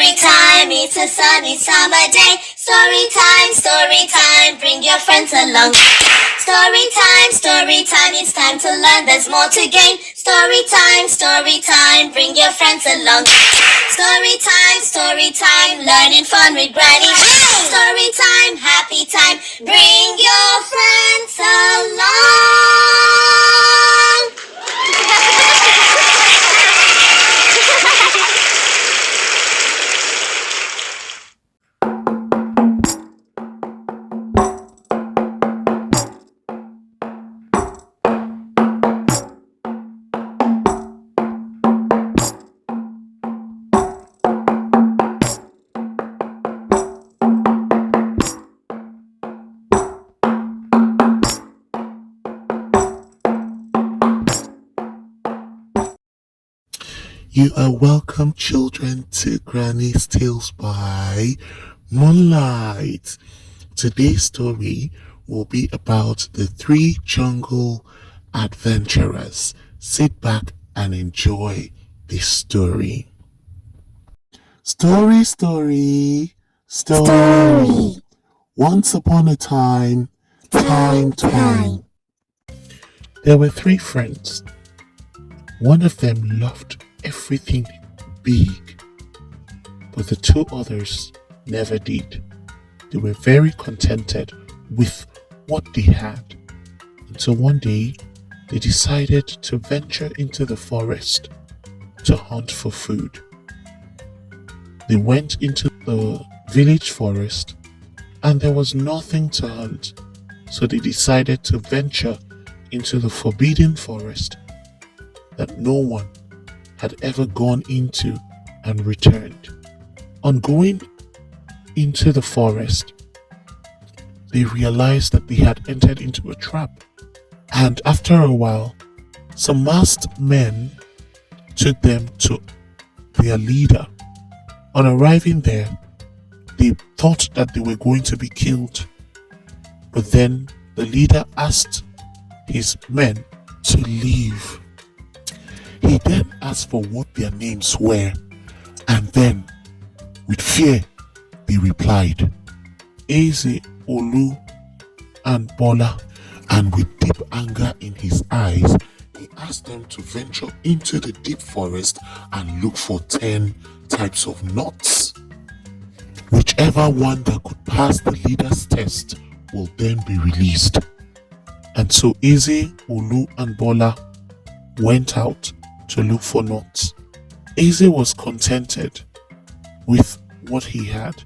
It's a sunny summer day. Story time, bring your friends along. Story time, it's time to learn, there's more to gain. Story time, bring your friends along. Story time, learning fun with Granny. Story time, happy time, bring your friends along. You are welcome, children, to Granny's Tales by Moonlight. Today's story will be about the three jungle adventurers. Sit back and enjoy this story. Story. Once upon a time. There were three friends. One of them loved everything big, but the two others never did. They were very contented with what they had. Until one day, they decided to venture into the forest to hunt for food. They went into the village forest and there was nothing to hunt, so they decided to venture into the forbidden forest that no one had ever gone into and returned. On going into the forest, they realized that they had entered into a trap. And after a while, some masked men took them to their leader. On arriving there, they thought that they were going to be killed. But then the leader asked his men to leave. He then asked for what their names were, and then, with fear, they replied, Eze, Olu, and Bola. And with deep anger in his eyes, he asked them to venture into the deep forest and look for 10 types of nuts. Whichever one that could pass the leader's test will then be released. And so Eze, Olu, and Bola went out to look for nuts. Eze was contented with what he had,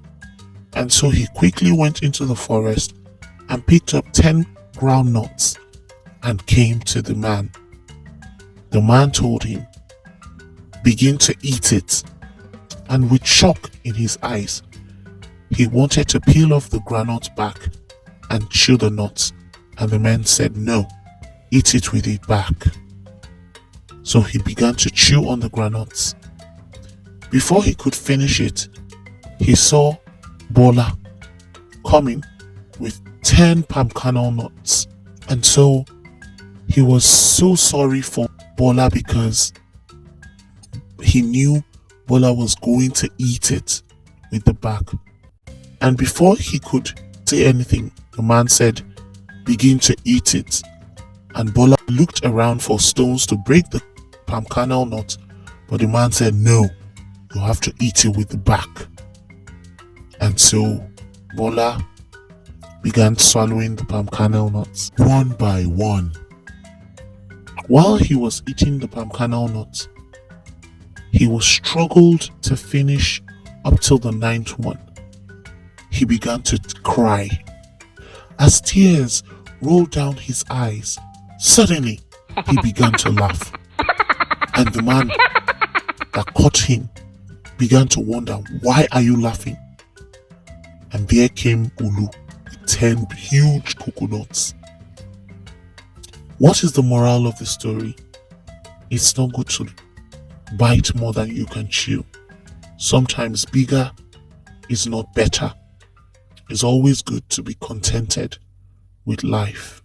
and so he quickly went into the forest and picked up 10 ground nuts and came to the man. The man told him, begin to eat it. And with shock in his eyes, he wanted to peel off the groundnut back and chew the nuts, and the man said, no, eat it with it back. So he began to chew on the groundnuts. Before he could finish it, he saw Bola coming with 10 palm kernel nuts. And so he was so sorry for Bola because he knew Bola was going to eat it with the back. And before he could say anything, the man said, begin to eat it. And Bola looked around for stones to break the palm kernel nut, but the man said, no, you have to eat it with the back. And so Bola began swallowing the palm kernel nuts one by one. While he was eating the palm kernel nuts, he was struggled to finish up till the 9th one. He began to cry. As tears rolled down his eyes, suddenly he began to laugh. And the man that caught him began to wonder, why are you laughing? And there came Olu with 10 huge coconuts. What is the moral of the story? It's not good to bite more than you can chew. Sometimes bigger is not better. It's always good to be contented with life.